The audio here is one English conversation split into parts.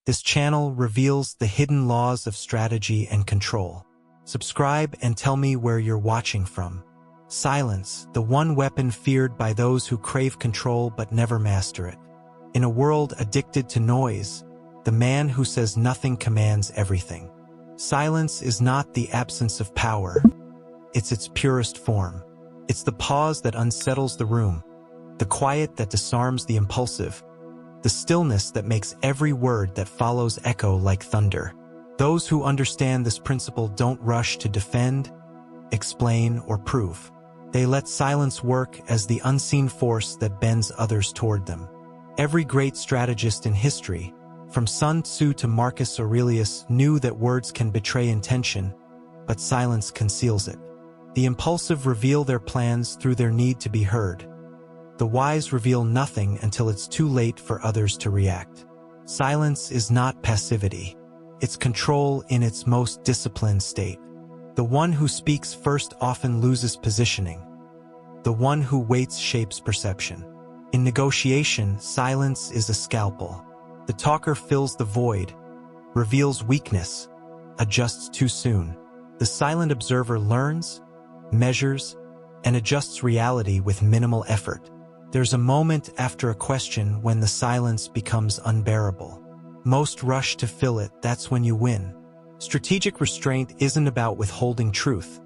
This channel reveals the hidden laws of strategy and control. Subscribe and tell me where you're watching from. Silence, the one weapon feared by those who crave control but never master it. In a world addicted to noise, the man who says nothing commands everything. Silence is not the absence of power. It's its purest form. It's the pause that unsettles the room, the quiet that disarms the impulsive, the stillness that makes every word that follows echo like thunder. Those who understand this principle don't rush to defend, explain, or prove. They let silence work as the unseen force that bends others toward them. Every great strategist in history, from Sun Tzu to Marcus Aurelius, knew that words can betray intention, but silence conceals it. The impulsive reveal their plans through their need to be heard. The wise reveal nothing until it's too late for others to react. Silence is not passivity. It's control in its most disciplined state. The one who speaks first often loses positioning. The one who waits shapes perception. In negotiation, silence is a scalpel. The talker fills the void, reveals weakness, adjusts too soon. The silent observer learns, measures, and adjusts reality with minimal effort. There's a moment after a question when the silence becomes unbearable. Most rush to fill it. That's when you win. Strategic restraint isn't about withholding truth.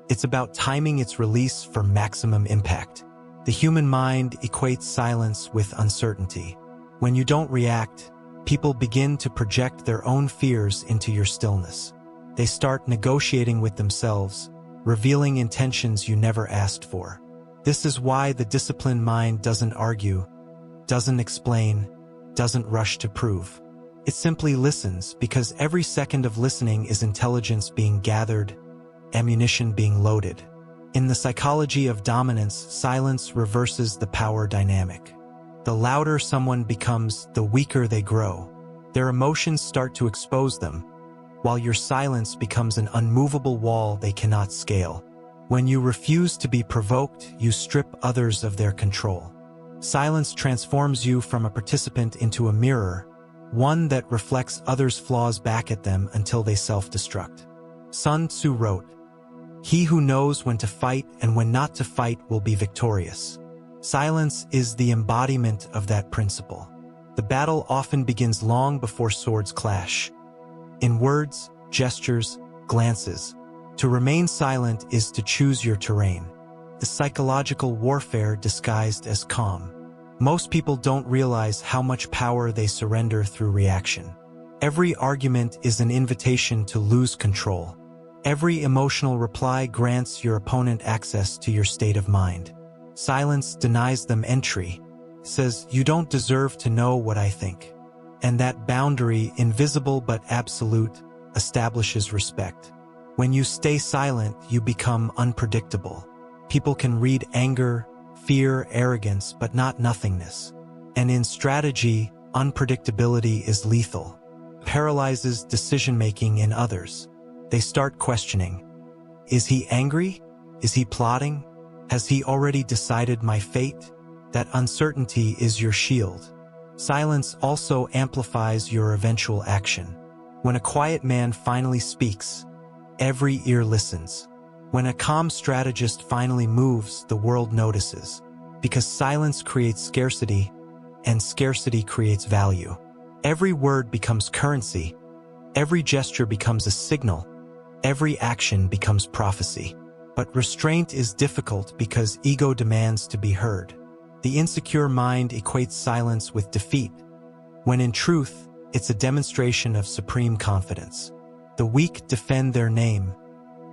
It's about timing its release for maximum impact. The human mind equates silence with uncertainty. When you don't react, people begin to project their own fears into your stillness. They start negotiating with themselves, revealing intentions you never asked for. This is why the disciplined mind doesn't argue, doesn't explain, doesn't rush to prove. It simply listens, because every second of listening is intelligence being gathered, ammunition being loaded. In the psychology of dominance, silence reverses the power dynamic. The louder someone becomes, the weaker they grow. Their emotions start to expose them, while your silence becomes an unmovable wall they cannot scale. When you refuse to be provoked, you strip others of their control. Silence transforms you from a participant into a mirror, one that reflects others' flaws back at them until they self-destruct. Sun Tzu wrote, "He who knows when to fight and when not to fight will be victorious." Silence is the embodiment of that principle. The battle often begins long before swords clash. In words, gestures, glances. To remain silent is to choose your terrain. The psychological warfare disguised as calm. Most people don't realize how much power they surrender through reaction. Every argument is an invitation to lose control. Every emotional reply grants your opponent access to your state of mind. Silence denies them entry, says, "You don't deserve to know what I think." And that boundary, invisible but absolute, establishes respect. When you stay silent, you become unpredictable. People can read anger, fear, arrogance, but not nothingness. And in strategy, unpredictability is lethal. Paralyzes decision-making in others. They start questioning. Is he angry? Is he plotting? Has he already decided my fate? That uncertainty is your shield. Silence also amplifies your eventual action. When a quiet man finally speaks, every ear listens. When a calm strategist finally moves, the world notices. Because silence creates scarcity, and scarcity creates value. Every word becomes currency. Every gesture becomes a signal. Every action becomes prophecy. But restraint is difficult because ego demands to be heard. The insecure mind equates silence with defeat, when in truth, it's a demonstration of supreme confidence. The weak defend their name.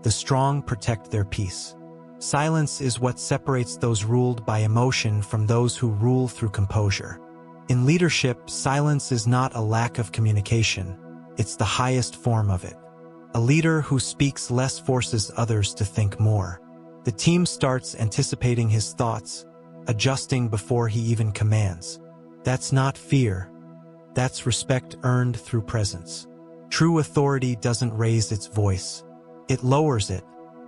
The strong protect their peace. Silence is what separates those ruled by emotion from those who rule through composure. In leadership, silence is not a lack of communication. It's the highest form of it. A leader who speaks less forces others to think more. The team starts anticipating his thoughts, adjusting before he even commands. That's not fear. That's respect earned through presence. True authority doesn't raise its voice. It lowers it,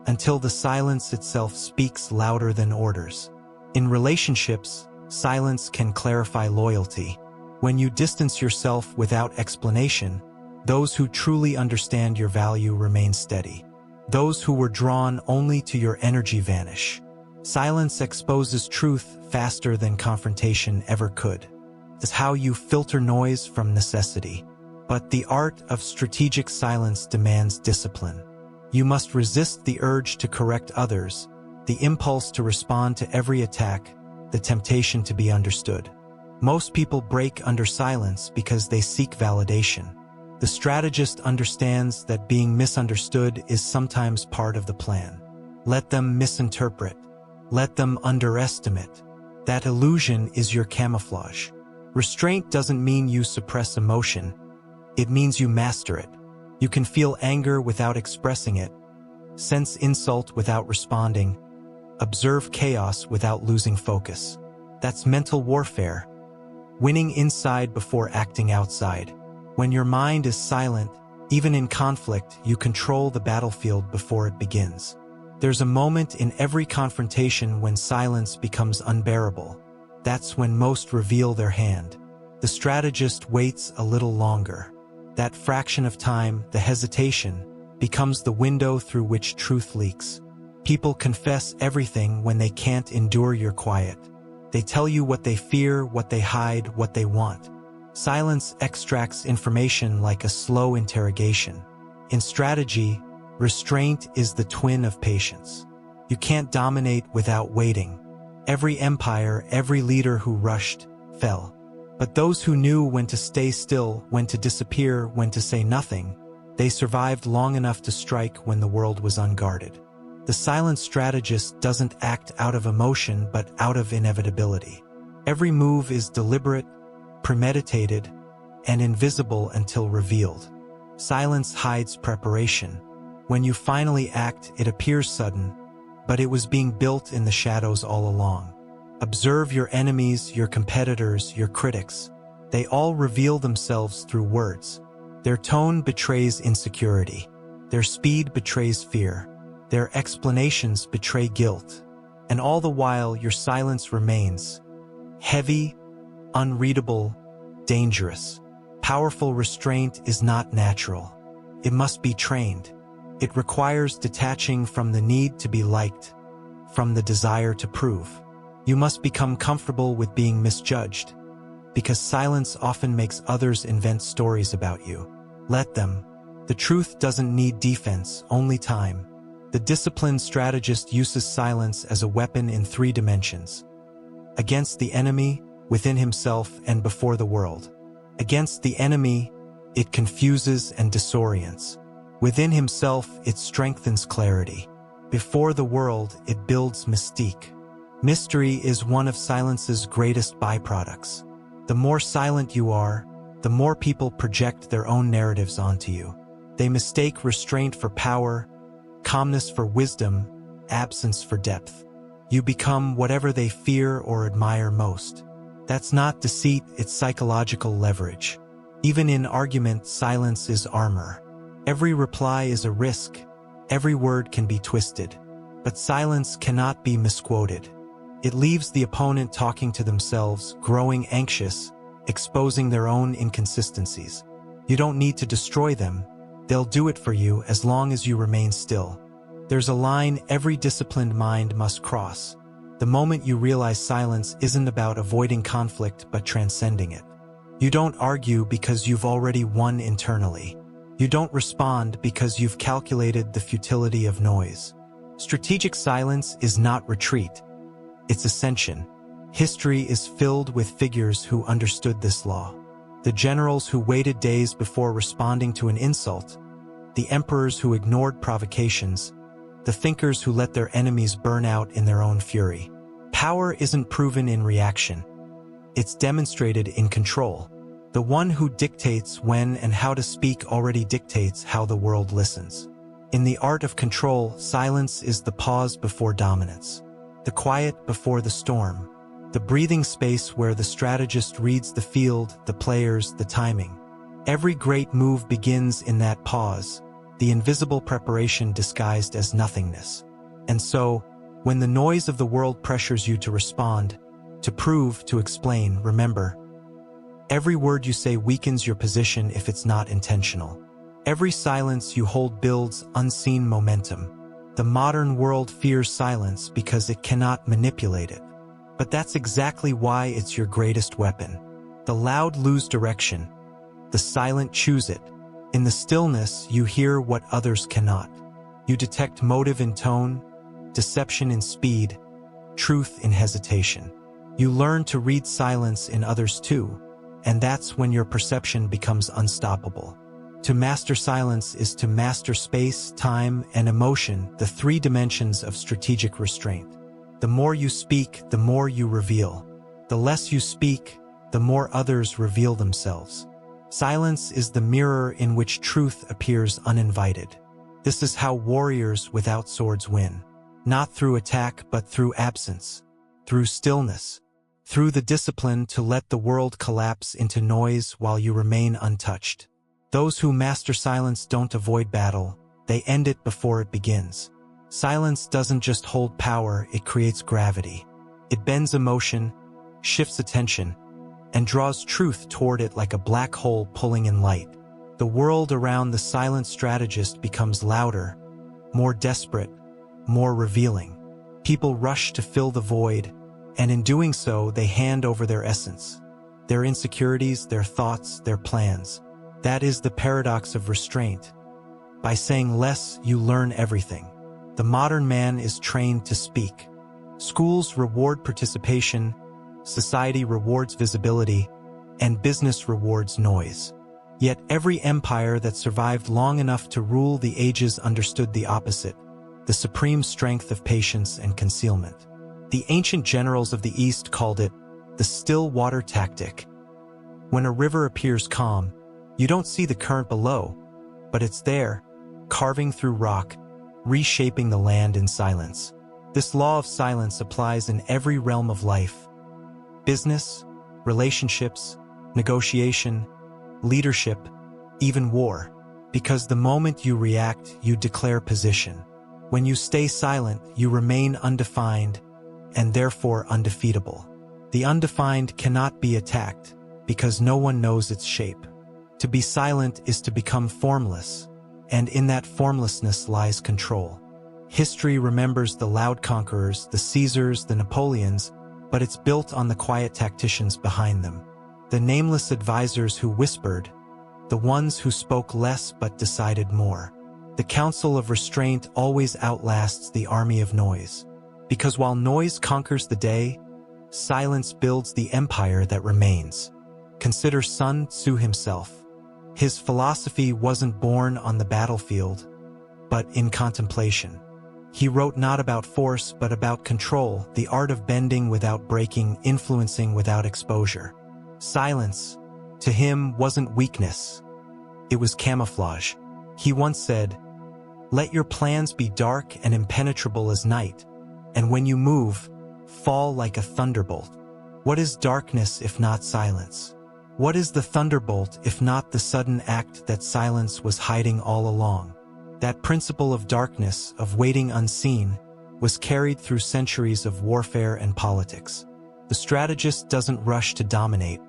until the silence itself speaks louder than orders. In relationships, silence can clarify loyalty. When you distance yourself without explanation, those who truly understand your value remain steady. Those who were drawn only to your energy vanish. Silence exposes truth faster than confrontation ever could. It's how you filter noise from necessity. But the art of strategic silence demands discipline. You must resist the urge to correct others, the impulse to respond to every attack, the temptation to be understood. Most people break under silence because they seek validation. The strategist understands that being misunderstood is sometimes part of the plan. Let them misinterpret. Let them underestimate. That illusion is your camouflage. Restraint doesn't mean you suppress emotion. It means you master it. You can feel anger without expressing it, sense insult without responding, observe chaos without losing focus. That's mental warfare. Winning inside before acting outside. When your mind is silent, even in conflict, you control the battlefield before it begins. There's a moment in every confrontation when silence becomes unbearable. That's when most reveal their hand. The strategist waits a little longer. That fraction of time, the hesitation, becomes the window through which truth leaks. People confess everything when they can't endure your quiet. They tell you what they fear, what they hide, what they want. Silence extracts information like a slow interrogation. In strategy, restraint is the twin of patience. You can't dominate without waiting. Every empire, every leader who rushed, fell. But those who knew when to stay still, when to disappear, when to say nothing, they survived long enough to strike when the world was unguarded. The silent strategist doesn't act out of emotion but out of inevitability. Every move is deliberate, premeditated, and invisible until revealed. Silence hides preparation. When you finally act, it appears sudden, but it was being built in the shadows all along. Observe your enemies, your competitors, your critics. They all reveal themselves through words. Their tone betrays insecurity. Their speed betrays fear. Their explanations betray guilt. And all the while, your silence remains. Heavy, unreadable, dangerous. Powerful restraint is not natural. It must be trained. It requires detaching from the need to be liked, from the desire to prove. You must become comfortable with being misjudged, because silence often makes others invent stories about you. Let them. The truth doesn't need defense, only time. The disciplined strategist uses silence as a weapon in 3 dimensions. Against the enemy, within himself, and before the world. Against the enemy, it confuses and disorients. Within himself, it strengthens clarity. Before the world, it builds mystique. Mystery is one of silence's greatest byproducts. The more silent you are, the more people project their own narratives onto you. They mistake restraint for power, calmness for wisdom, absence for depth. You become whatever they fear or admire most. That's not deceit, it's psychological leverage. Even in argument, silence is armor. Every reply is a risk. Every word can be twisted. But silence cannot be misquoted. It leaves the opponent talking to themselves, growing anxious, exposing their own inconsistencies. You don't need to destroy them. They'll do it for you as long as you remain still. There's a line every disciplined mind must cross. The moment you realize silence isn't about avoiding conflict but transcending it. You don't argue because you've already won internally. You don't respond because you've calculated the futility of noise. Strategic silence is not retreat. It's ascension. History is filled with figures who understood this law. The generals who waited days before responding to an insult, the emperors who ignored provocations, the thinkers who let their enemies burn out in their own fury. Power isn't proven in reaction. It's demonstrated in control. The one who dictates when and how to speak already dictates how the world listens. In the art of control, silence is the pause before dominance, the quiet before the storm, the breathing space where the strategist reads the field, the players, the timing. Every great move begins in that pause, the invisible preparation disguised as nothingness. And so, when the noise of the world pressures you to respond, to prove, to explain, remember, Every word you say weakens your position if it's not intentional. Every silence you hold builds unseen momentum. The modern world fears silence because it cannot manipulate it. But that's exactly why it's your greatest weapon. The loud lose direction. The silent choose it. In the stillness, you hear what others cannot. You detect motive in tone, deception in speed, truth in hesitation. You learn to read silence in others too, and that's when your perception becomes unstoppable. To master silence is to master space, time, and emotion, the three dimensions of strategic restraint. The more you speak, the more you reveal. The less you speak, the more others reveal themselves. Silence is the mirror in which truth appears uninvited. This is how warriors without swords win. Not through attack, but through absence. Through stillness. Through the discipline to let the world collapse into noise while you remain untouched. Those who master silence don't avoid battle, they end it before it begins. Silence doesn't just hold power, it creates gravity. It bends emotion, shifts attention, and draws truth toward it like a black hole pulling in light. The world around the silent strategist becomes louder, more desperate, more revealing. People rush to fill the void, and in doing so, they hand over their essence, their insecurities, their thoughts, their plans. That is the paradox of restraint. By saying less, you learn everything. The modern man is trained to speak. Schools reward participation, society rewards visibility, and business rewards noise. Yet every empire that survived long enough to rule the ages understood the opposite, the supreme strength of patience and concealment. The ancient generals of the East called it the still water tactic. When a river appears calm, you don't see the current below, but it's there, carving through rock, reshaping the land in silence. This law of silence applies in every realm of life. Business, relationships, negotiation, leadership, even war. Because the moment you react, you declare position. When you stay silent, you remain undefined, and therefore undefeatable. The undefined cannot be attacked, because no one knows its shape. To be silent is to become formless, and in that formlessness lies control. History remembers the loud conquerors, the Caesars, the Napoleons, but it's built on the quiet tacticians behind them. The nameless advisors who whispered, the ones who spoke less but decided more. The council of restraint always outlasts the army of noise. Because while noise conquers the day, silence builds the empire that remains. Consider Sun Tzu himself. His philosophy wasn't born on the battlefield, but in contemplation. He wrote not about force, but about control, the art of bending without breaking, influencing without exposure. Silence, to him, wasn't weakness. It was camouflage. He once said, "Let your plans be dark and impenetrable as night, and when you move, fall like a thunderbolt." What is darkness if not silence? What is the thunderbolt if not the sudden act that silence was hiding all along? That principle of darkness, of waiting unseen, was carried through centuries of warfare and politics. The strategist doesn't rush to dominate.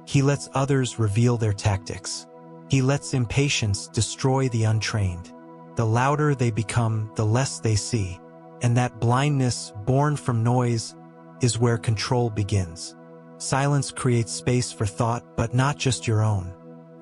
He lets others reveal their tactics. He lets impatience destroy the untrained. The louder they become, the less they see. And that blindness, born from noise, is where control begins. Silence creates space for thought, but not just your own.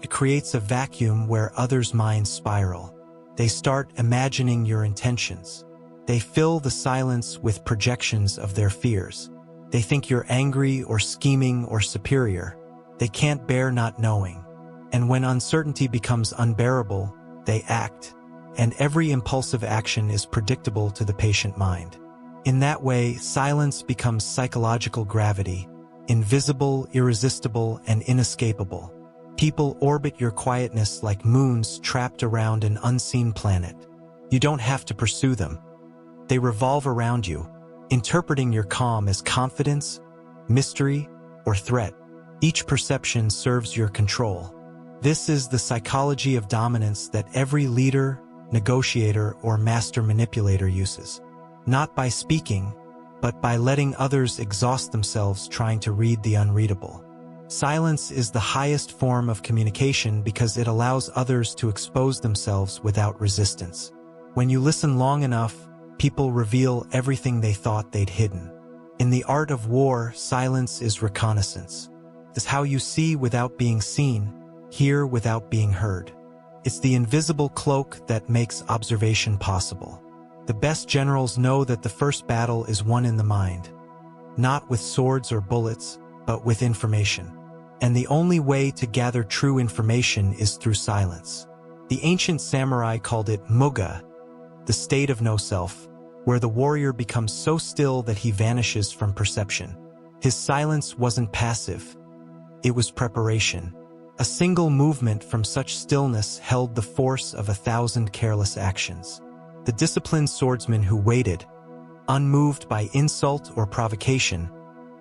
It creates a vacuum where others' minds spiral. They start imagining your intentions. They fill the silence with projections of their fears. They think you're angry or scheming or superior. They can't bear not knowing. And when uncertainty becomes unbearable, they act. And every impulsive action is predictable to the patient mind. In that way, silence becomes psychological gravity, invisible, irresistible, and inescapable. People orbit your quietness like moons trapped around an unseen planet. You don't have to pursue them. They revolve around you, interpreting your calm as confidence, mystery, or threat. Each perception serves your control. This is the psychology of dominance that every leader, negotiator, or master manipulator uses. Not by speaking, but by letting others exhaust themselves trying to read the unreadable. Silence is the highest form of communication because it allows others to expose themselves without resistance. When you listen long enough, people reveal everything they thought they'd hidden. In the art of war, silence is reconnaissance. It's how you see without being seen, hear without being heard. It's the invisible cloak that makes observation possible. The best generals know that the first battle is won in the mind, not with swords or bullets, but with information. And the only way to gather true information is through silence. The ancient samurai called it muga, the state of no self, where the warrior becomes so still that he vanishes from perception. His silence wasn't passive. It was preparation. A single movement from such stillness held the force of 1,000 careless actions. The disciplined swordsman who waited, unmoved by insult or provocation,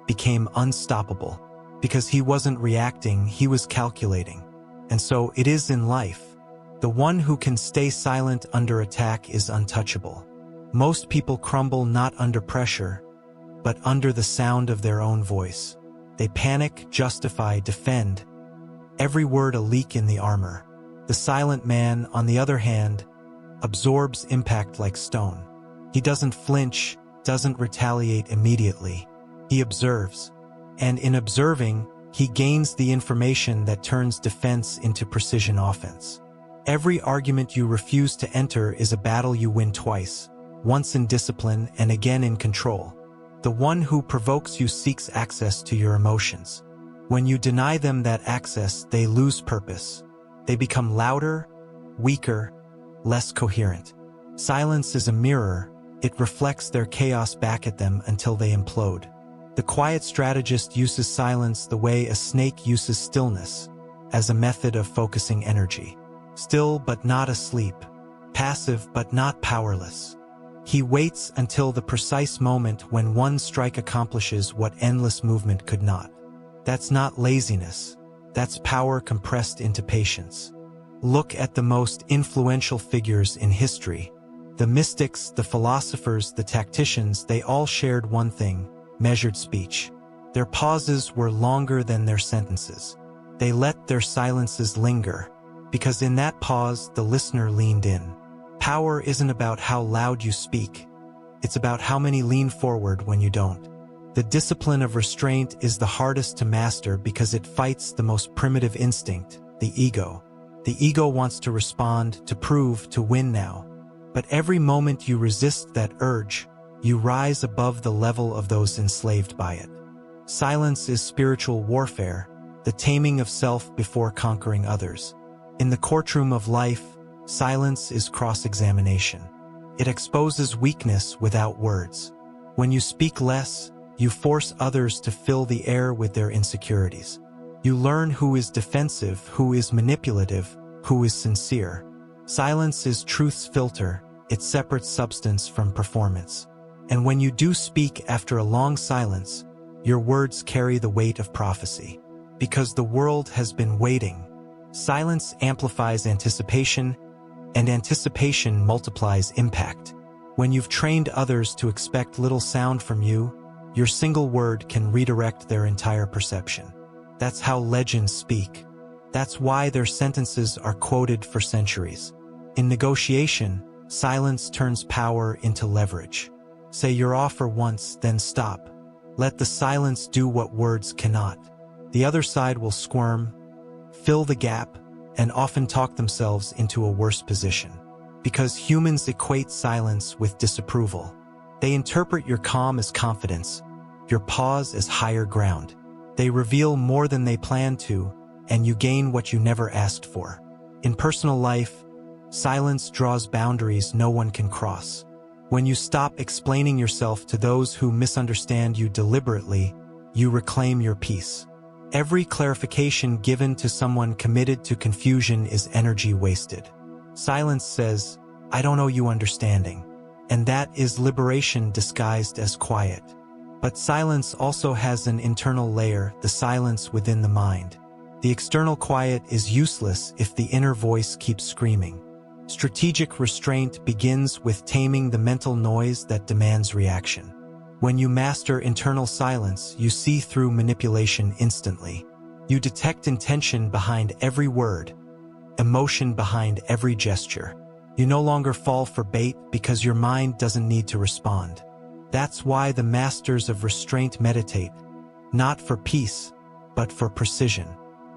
became unstoppable. Because he wasn't reacting, he was calculating. And so it is in life. The one who can stay silent under attack is untouchable. Most people crumble not under pressure, but under the sound of their own voice. They panic, justify, defend, every word a leak in the armor. The silent man, on the other hand, absorbs impact like stone. He doesn't flinch, doesn't retaliate immediately. He observes. And in observing, he gains the information that turns defense into precision offense. Every argument you refuse to enter is a battle you win twice, once in discipline and again in control. The one who provokes you seeks access to your emotions. When you deny them that access, they lose purpose. They become louder, weaker, less coherent. Silence is a mirror. It reflects their chaos back at them until they implode. The quiet strategist uses silence the way a snake uses stillness, as a method of focusing energy. Still but not asleep, passive but not powerless. He waits until the precise moment when one strike accomplishes what endless movement could not. That's not laziness. That's power compressed into patience. Look at the most influential figures in history. The mystics, the philosophers, the tacticians, they all shared one thing: measured speech. Their pauses were longer than their sentences. They let their silences linger, because in that pause, the listener leaned in. Power isn't about how loud you speak. It's about how many lean forward when you don't. The discipline of restraint is the hardest to master because it fights the most primitive instinct, the ego. The ego wants to respond, to prove, to win now. But every moment you resist that urge, you rise above the level of those enslaved by it. Silence is spiritual warfare, the taming of self before conquering others. In the courtroom of life, silence is cross-examination. It exposes weakness without words. When you speak less, you force others to fill the air with their insecurities. You learn who is defensive, who is manipulative, who is sincere. Silence is truth's filter. It separates substance from performance. And when you do speak after a long silence, your words carry the weight of prophecy. Because the world has been waiting. Silence amplifies anticipation, and anticipation multiplies impact. When you've trained others to expect little sound from you, your single word can redirect their entire perception. That's how legends speak. That's why their sentences are quoted for centuries. In negotiation, silence turns power into leverage. Say your offer once, then stop. Let the silence do what words cannot. The other side will squirm, fill the gap, and often talk themselves into a worse position. Because humans equate silence with disapproval. They interpret your calm as confidence, your pause as higher ground. They reveal more than they planned to, and you gain what you never asked for. In personal life, silence draws boundaries no one can cross. When you stop explaining yourself to those who misunderstand you deliberately, you reclaim your peace. Every clarification given to someone committed to confusion is energy wasted. Silence says, "I don't owe you understanding." And that is liberation disguised as quiet. But silence also has an internal layer, the silence within the mind. The external quiet is useless if the inner voice keeps screaming. Strategic restraint begins with taming the mental noise that demands reaction. When you master internal silence, you see through manipulation instantly. You detect intention behind every word, emotion behind every gesture. You no longer fall for bait because your mind doesn't need to respond. That's why the masters of restraint meditate, not for peace, but for precision.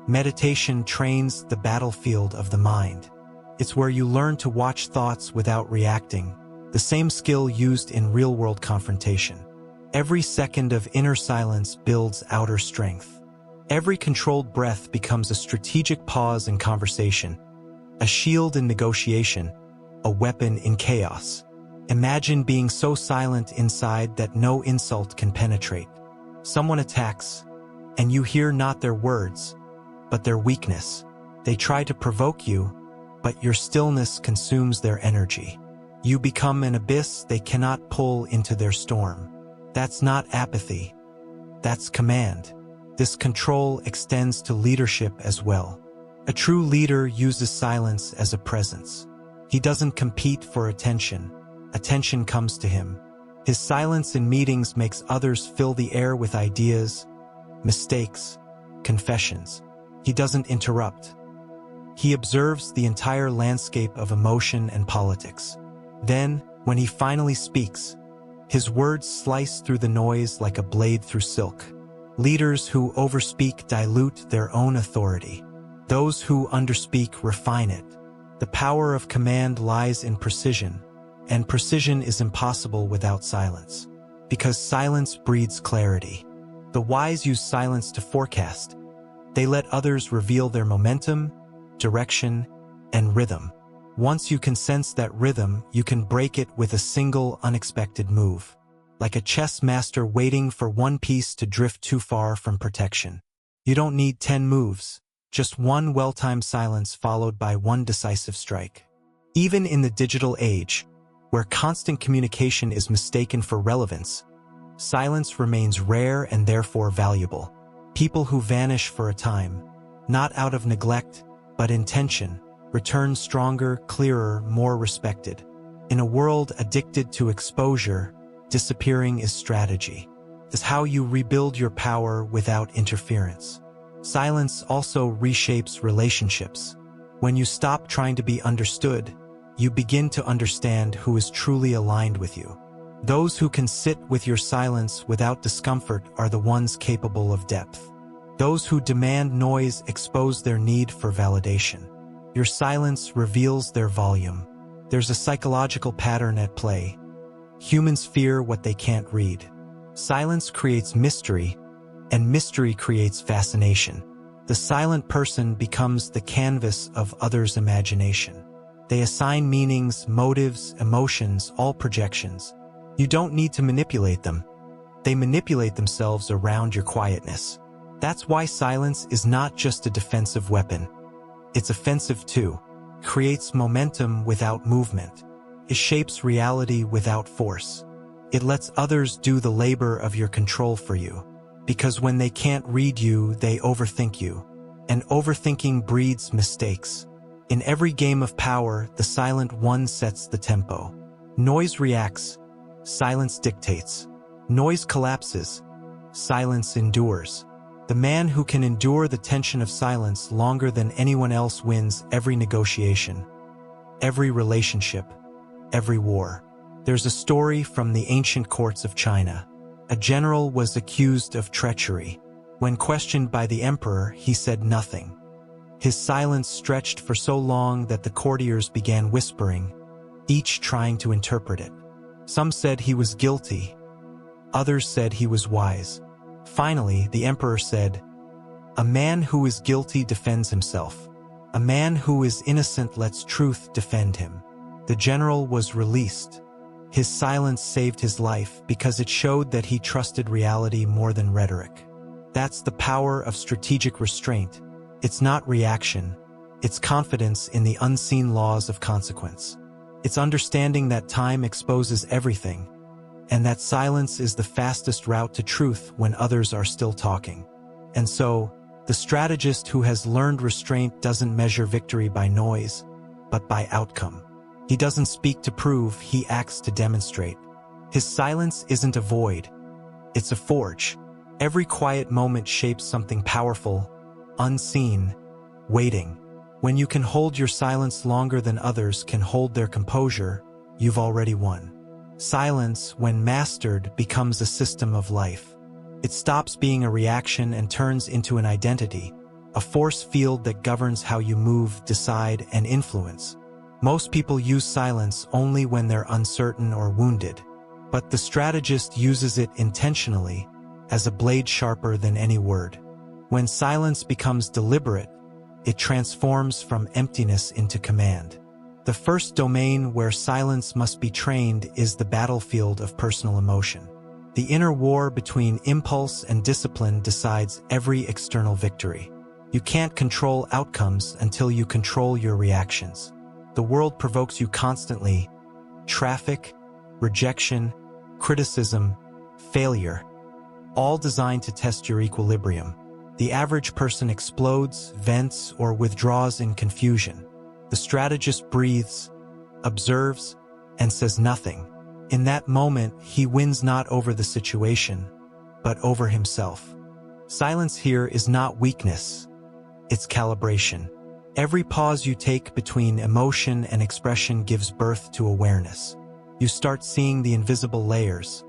Meditation trains the battlefield of the mind. It's where you learn to watch thoughts without reacting, the same skill used in real-world confrontation. Every second of inner silence builds outer strength. Every controlled breath becomes a strategic pause in conversation, a shield in negotiation, a weapon in chaos. Imagine being so silent inside that no insult can penetrate. Someone attacks, and you hear not their words, but their weakness. They try to provoke you, but your stillness consumes their energy. You become an abyss they cannot pull into their storm. That's not apathy. That's command. This control extends to leadership as well. A true leader uses silence as a presence. He doesn't compete for attention. Attention comes to him. His silence in meetings makes others fill the air with ideas, mistakes, confessions. He doesn't interrupt. He observes the entire landscape of emotion and politics. Then, when he finally speaks, his words slice through the noise like a blade through silk. Leaders who overspeak dilute their own authority. Those who underspeak refine it. The power of command lies in precision, and precision is impossible without silence. Because silence breeds clarity. The wise use silence to forecast. They let others reveal their momentum, direction, and rhythm. Once you can sense that rhythm, you can break it with a single unexpected move. Like a chess master waiting for one piece to drift too far from protection. You don't need 10 moves, just one well-timed silence followed by one decisive strike. Even in the digital age, where constant communication is mistaken for relevance, silence remains rare and therefore valuable. People who vanish for a time, not out of neglect, but intention, return stronger, clearer, more respected. In a world addicted to exposure, disappearing is strategy. It's how you rebuild your power without interference. Silence also reshapes relationships. When you stop trying to be understood, you begin to understand who is truly aligned with you. Those who can sit with your silence without discomfort are the ones capable of depth. Those who demand noise expose their need for validation. Your silence reveals their volume. There's a psychological pattern at play. Humans fear what they can't read. Silence creates mystery, and mystery creates fascination. The silent person becomes the canvas of others' imagination. They assign meanings, motives, emotions, all projections. You don't need to manipulate them. They manipulate themselves around your quietness. That's why silence is not just a defensive weapon. It's offensive too. It creates momentum without movement. It shapes reality without force. It lets others do the labor of your control for you. Because when they can't read you, they overthink you. And overthinking breeds mistakes. In every game of power, the silent one sets the tempo. Noise reacts. Silence dictates. Noise collapses. Silence endures. The man who can endure the tension of silence longer than anyone else wins every negotiation, every relationship, every war. There's a story from the ancient courts of China. A general was accused of treachery. When questioned by the emperor, he said nothing. His silence stretched for so long that the courtiers began whispering, each trying to interpret it. Some said he was guilty. Others said he was wise. Finally, the emperor said, "A man who is guilty defends himself. A man who is innocent lets truth defend him." The general was released. His silence saved his life because it showed that he trusted reality more than rhetoric. That's the power of strategic restraint. It's not reaction. It's confidence in the unseen laws of consequence. It's understanding that time exposes everything, and that silence is the fastest route to truth when others are still talking. And so, the strategist who has learned restraint doesn't measure victory by noise, but by outcome. He doesn't speak to prove, he acts to demonstrate. His silence isn't a void. It's a forge. Every quiet moment shapes something powerful, unseen, waiting. When you can hold your silence longer than others can hold their composure, you've already won. Silence, when mastered, becomes a system of life. It stops being a reaction and turns into an identity, a force field that governs how you move, decide, and influence. Most people use silence only when they're uncertain or wounded, but the strategist uses it intentionally, as a blade sharper than any word. When silence becomes deliberate, it transforms from emptiness into command. The first domain where silence must be trained is the battlefield of personal emotion. The inner war between impulse and discipline decides every external victory. You can't control outcomes until you control your reactions. The world provokes you constantly: traffic, rejection, criticism, failure, all designed to test your equilibrium. The average person explodes, vents, or withdraws in confusion. The strategist breathes, observes, and says nothing. In that moment, he wins not over the situation, but over himself. Silence here is not weakness, it's calibration. Every pause you take between emotion and expression gives birth to awareness. You start seeing the invisible layers: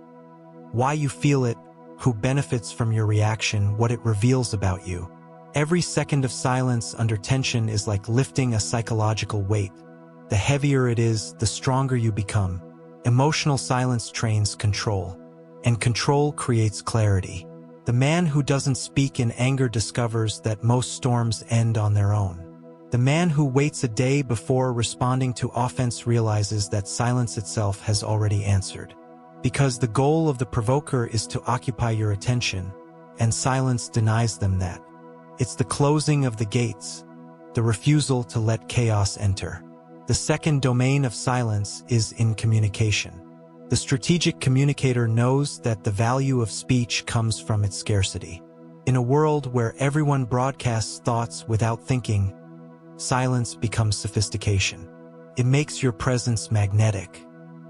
why you feel it, who benefits from your reaction, what it reveals about you. Every second of silence under tension is like lifting a psychological weight. The heavier it is, the stronger you become. Emotional silence trains control, and control creates clarity. The man who doesn't speak in anger discovers that most storms end on their own. The man who waits a day before responding to offense realizes that silence itself has already answered. Because the goal of the provoker is to occupy your attention, and silence denies them that. It's the closing of the gates, the refusal to let chaos enter. The second domain of silence is in communication. The strategic communicator knows that the value of speech comes from its scarcity. In a world where everyone broadcasts thoughts without thinking, silence becomes sophistication. It makes your presence magnetic.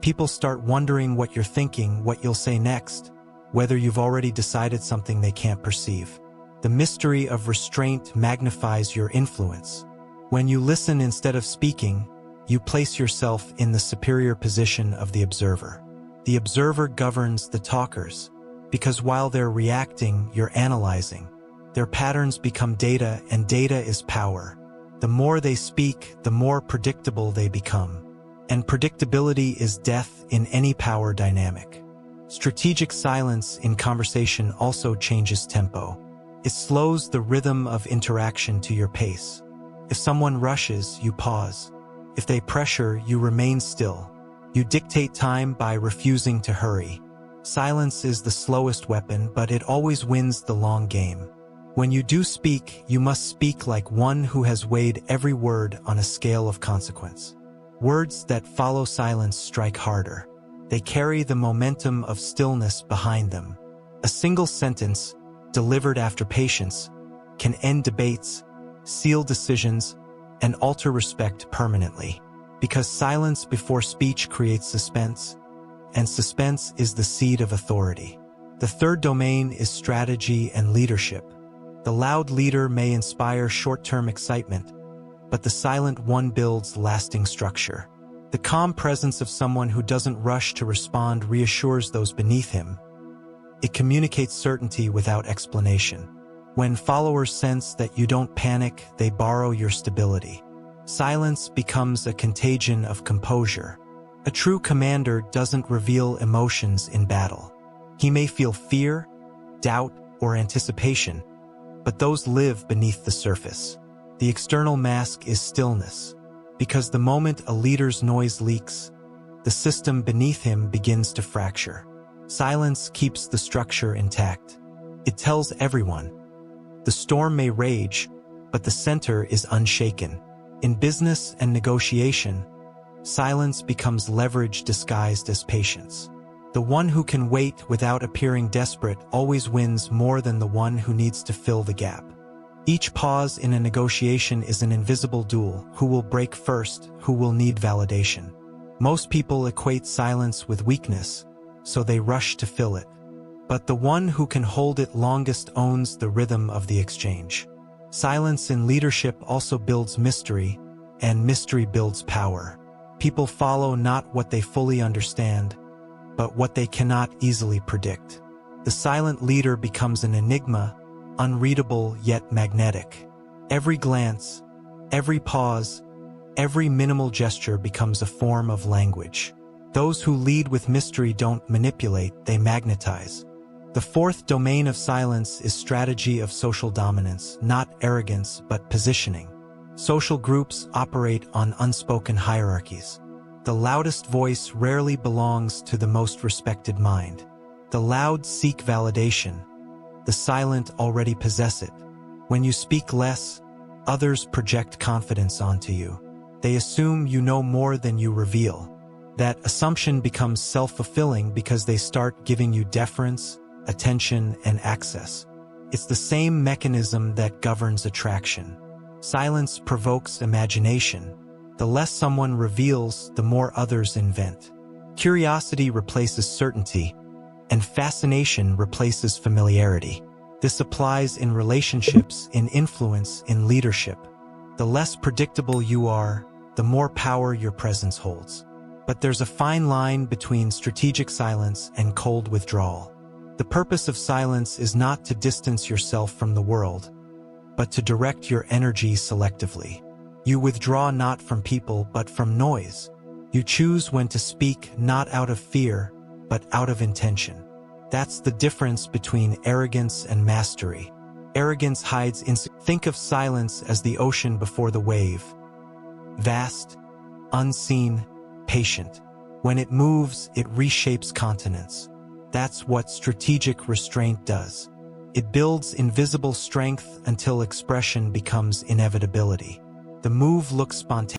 People start wondering what you're thinking, what you'll say next, whether you've already decided something they can't perceive. The mystery of restraint magnifies your influence. When you listen instead of speaking, you place yourself in the superior position of the observer. The observer governs the talkers, because while they're reacting, you're analyzing. Their patterns become data, and data is power. The more they speak, the more predictable they become. And predictability is death in any power dynamic. Strategic silence in conversation also changes tempo. It slows the rhythm of interaction to your pace. If someone rushes, you pause. If they pressure, you remain still. You dictate time by refusing to hurry. Silence is the slowest weapon, but it always wins the long game. When you do speak, you must speak like one who has weighed every word on a scale of consequence. Words that follow silence strike harder. They carry the momentum of stillness behind them. A single sentence, delivered after patience, can end debates, seal decisions, and alter respect permanently. Because silence before speech creates suspense, and suspense is the seed of authority. The third domain is strategy and leadership. The loud leader may inspire short-term excitement, but the silent one builds lasting structure. The calm presence of someone who doesn't rush to respond reassures those beneath him. It communicates certainty without explanation. When followers sense that you don't panic, they borrow your stability. Silence becomes a contagion of composure. A true commander doesn't reveal emotions in battle. He may feel fear, doubt, or anticipation, but those live beneath the surface. The external mask is stillness, because the moment a leader's noise leaks, the system beneath him begins to fracture. Silence keeps the structure intact. It tells everyone, the storm may rage, but the center is unshaken. In business and negotiation, silence becomes leverage disguised as patience. The one who can wait without appearing desperate always wins more than the one who needs to fill the gap. Each pause in a negotiation is an invisible duel. Who will break first? Who will need validation? Most people equate silence with weakness, so they rush to fill it. But the one who can hold it longest owns the rhythm of the exchange. Silence in leadership also builds mystery, and mystery builds power. People follow not what they fully understand, but what they cannot easily predict. The silent leader becomes an enigma, unreadable yet magnetic. Every glance, every pause, every minimal gesture becomes a form of language. Those who lead with mystery don't manipulate, they magnetize. The fourth domain of silence is strategy of social dominance, not arrogance but positioning. Social groups operate on unspoken hierarchies. The loudest voice rarely belongs to the most respected mind. The loud seek validation. The silent already possess it. When you speak less, others project confidence onto you. They assume you know more than you reveal. That assumption becomes self-fulfilling because they start giving you deference, attention, and access. It's the same mechanism that governs attraction. Silence provokes imagination. The less someone reveals, the more others invent. Curiosity replaces certainty, and fascination replaces familiarity. This applies in relationships, in influence, in leadership. The less predictable you are, the more power your presence holds. But there's a fine line between strategic silence and cold withdrawal. The purpose of silence is not to distance yourself from the world, but to direct your energy selectively. You withdraw not from people, but from noise. You choose when to speak, not out of fear, but out of intention. That's the difference between arrogance and mastery. Arrogance hides Think of silence as the ocean before the wave. Vast, unseen, patient. When it moves, it reshapes continents. That's what strategic restraint does. It builds invisible strength until expression becomes inevitability. The move looks spontaneous.